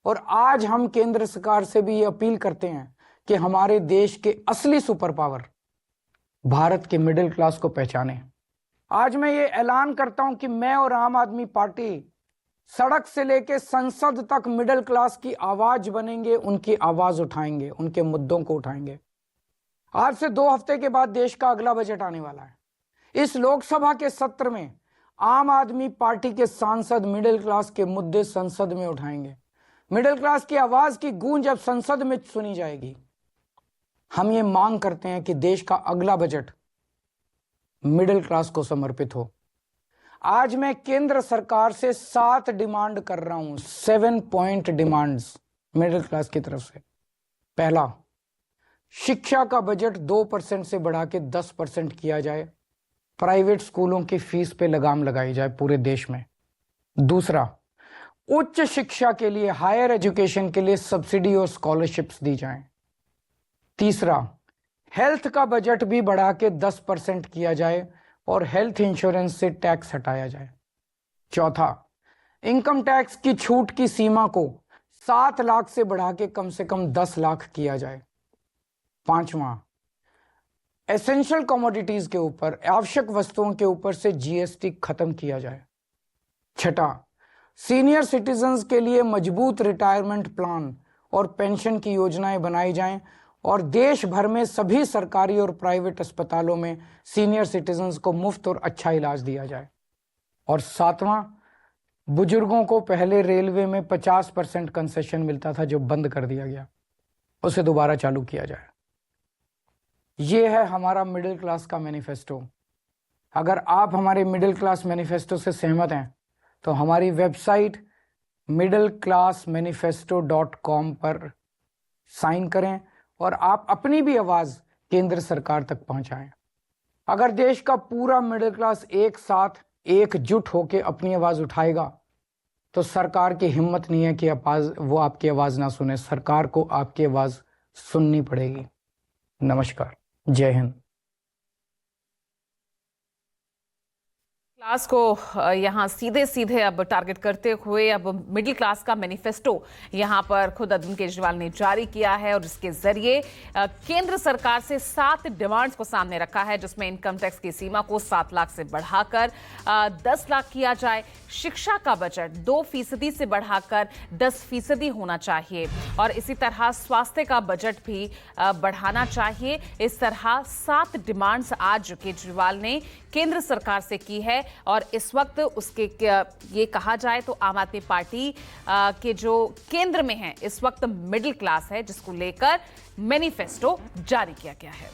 और आज हम केंद्र सरकार से भी ये अपील करते हैं कि हमारे देश के असली सुपर पावर भारत के मिडिल क्लास को पहचाने। आज मैं ये ऐलान करता हूं कि मैं और आम आदमी पार्टी सड़क से लेकर संसद तक मिडिल क्लास की आवाज बनेंगे, उनकी आवाज उठाएंगे, उनके मुद्दों को उठाएंगे। आज से 2 हफ्ते के बाद देश का अगला बजट आने वाला है। इस लोकसभा के सत्र में आम आदमी पार्टी के सांसद मिडिल क्लास के मुद्दे संसद में उठाएंगे। मिडिल क्लास की आवाज की गूंज अब संसद में सुनी जाएगी। हम ये मांग करते हैं कि देश का अगला बजट मिडिल क्लास को समर्पित हो। आज मैं केंद्र सरकार से 7 डिमांड कर रहा हूं, 7 पॉइंट डिमांड्स मिडिल क्लास की तरफ से। पहला, शिक्षा का बजट 2% से बढ़ा के 10% किया जाए। प्राइवेट स्कूलों की फीस पे लगाम लगाई जाए पूरे देश में। दूसरा, उच्च शिक्षा के लिए, हायर एजुकेशन के लिए सब्सिडी और स्कॉलरशिप्स दी जाएं। तीसरा, हेल्थ का बजट भी बढ़ा के 10% किया जाए और हेल्थ इंश्योरेंस से टैक्स हटाया जाए। चौथा, इनकम टैक्स की छूट की सीमा को 7 लाख से बढ़ा के कम से कम 10 लाख किया जाए। पांचवा, एसेंशियल कमोडिटीज के ऊपर, आवश्यक वस्तुओं के ऊपर से जीएसटी खत्म किया जाए। छठा, सीनियर सिटीजन्स के लिए मजबूत रिटायरमेंट प्लान और पेंशन की योजनाएं बनाई जाएं और देश भर में सभी सरकारी और प्राइवेट अस्पतालों में सीनियर सिटीजन्स को मुफ्त और अच्छा इलाज दिया जाए। और सातवां, बुजुर्गों को पहले रेलवे में 50% कंसेशन मिलता था जो बंद कर दिया गया, उसे दोबारा चालू किया जाए। ये है हमारा मिडिल क्लास का मैनिफेस्टो। अगर आप हमारे मिडिल क्लास मैनिफेस्टो से सहमत हैं तो हमारी वेबसाइट middleclassmanifesto.com पर साइन करें और आप अपनी भी आवाज केंद्र सरकार तक पहुंचाएं। अगर देश का पूरा मिडिल क्लास एक साथ एकजुट होकर अपनी आवाज उठाएगा तो सरकार की हिम्मत नहीं है कि वो आपकी आवाज ना सुने। सरकार को आपकी आवाज सुननी पड़ेगी। नमस्कार, जय हिंद। क्लास को यहाँ सीधे सीधे अब टारगेट करते हुए अब मिडिल क्लास का मैनिफेस्टो यहाँ पर खुद अरविंद केजरीवाल ने जारी किया है और इसके जरिए केंद्र सरकार से 7 डिमांड्स को सामने रखा है, जिसमें इनकम टैक्स की सीमा को 7 लाख से बढ़ाकर 10 लाख किया जाए। शिक्षा का बजट 2% से बढ़ाकर 10% होना चाहिए और इसी तरह स्वास्थ्य का बजट भी बढ़ाना चाहिए। इस तरह 7 डिमांड्स आज केजरीवाल ने केंद्र सरकार से की है और इस वक्त उसके ये कहा जाए तो आम आदमी पार्टी के जो केंद्र में है इस वक्त मिडिल क्लास है, जिसको लेकर मैनिफेस्टो जारी किया गया है।